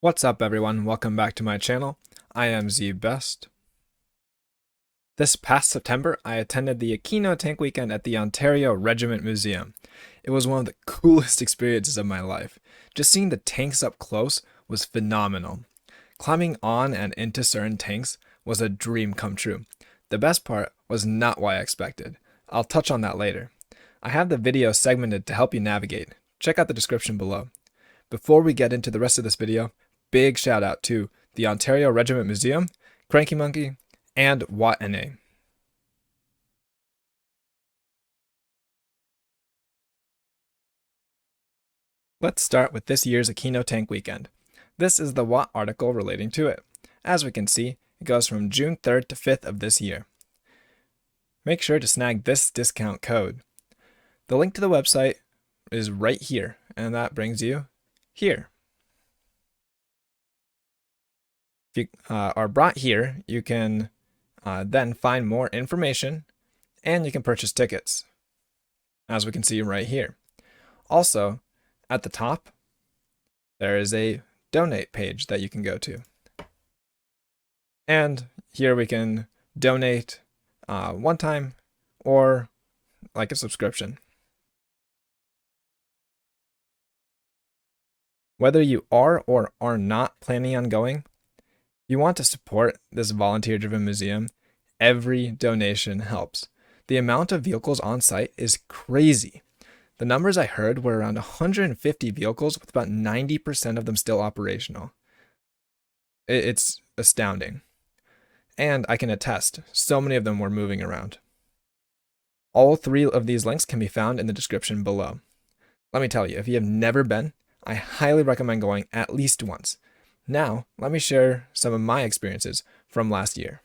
What's up everyone, welcome back to my channel. I am ZBest. This past September, I attended the Aquino Tank Weekend at the Ontario Regiment Museum. It was one of the coolest experiences of my life. Just seeing the tanks up close was phenomenal. Climbing on and into certain tanks was a dream come true. The best part was not what I expected. I'll touch on that later. I have the video segmented to help you navigate. Check out the description below. Before we get into the rest of this video, big shout out to the Ontario Regiment Museum, Cranky Monkey, and WAT.NA. Let's start with this year's Aquino Tank Weekend. This is the WAT article relating to it. As we can see, it goes from June 3rd to 5th of this year. Make sure to snag this discount code. The link to the website is right here, and that brings you here. If you are brought here, you can then find more information and you can purchase tickets, as we can see right here. Also, at the top, there is a donate page that you can go to. And here we can donate one time or like a subscription. Whether you are or are not planning on going, you want to support this volunteer-driven museum, every donation helps. The amount of vehicles on site is crazy. The numbers I heard were around 150 vehicles with about 90% of them still operational. It's astounding. And I can attest, so many of them were moving around. All three of these links can be found in the description below. Let me tell you, if you have never been, I highly recommend going at least once. Now, let me share some of my experiences from last year.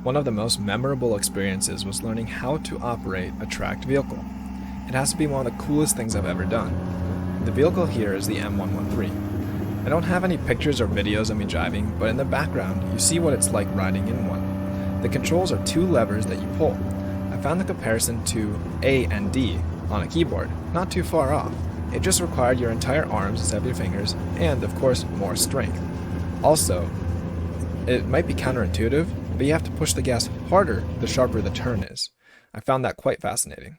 One of the most memorable experiences was learning how to operate a tracked vehicle. It has to be one of the coolest things I've ever done. The vehicle here is the M113. I don't have any pictures or videos of me driving, but in the background, you see what it's like riding in one. The controls are two levers that you pull. I found the comparison to A and D on a keyboard not too far off. It just required your entire arms instead of your fingers, and of course, more strength. Also, it might be counterintuitive, but you have to push the gas harder the sharper the turn is. I found that quite fascinating.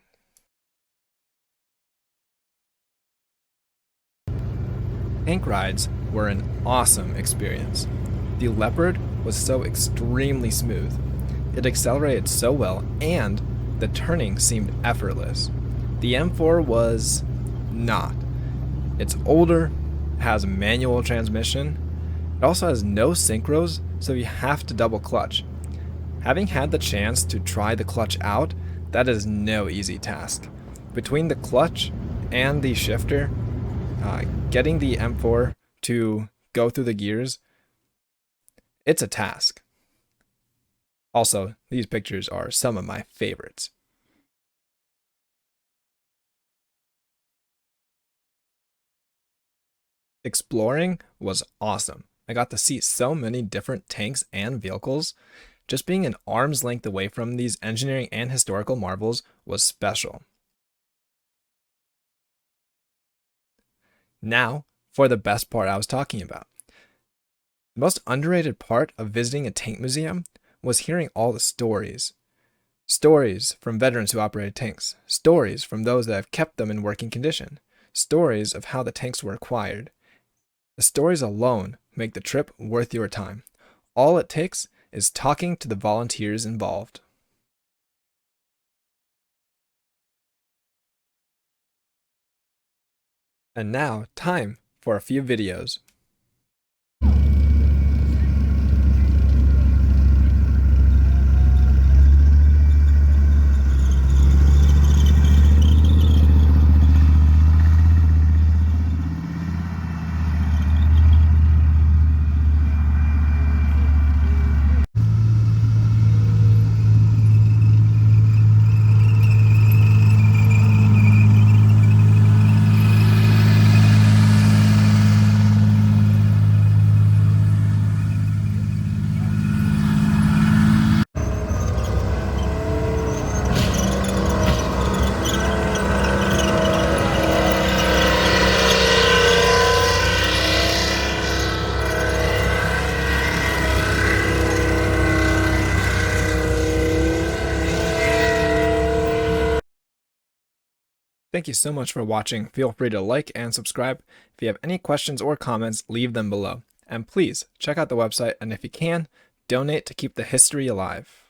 Tank rides were an awesome experience. The Leopard was so extremely smooth. It accelerated so well, and the turning seemed effortless. The M4 was not. It's older, has a manual transmission. It also has no synchros, so you have to double clutch. Having had the chance to try the clutch out, that is no easy task. Between the clutch and the shifter, getting the M4 to go through the gears, it's a task. Also, these pictures are some of my favorites. Exploring was awesome. I got to see so many different tanks and vehicles. Just being an arm's length away from these engineering and historical marvels was special. Now, for the best part I was talking about. The most underrated part of visiting a tank museum was hearing all the stories. Stories from veterans who operated tanks. Stories from those that have kept them in working condition. Stories of how the tanks were acquired. The stories alone make the trip worth your time. All it takes is talking to the volunteers involved. And now, time for a few videos. Thank you so much for watching. Feel free to like and subscribe. If you have any questions or comments, leave them below. And please check out the website, and if you can, donate to keep the history alive.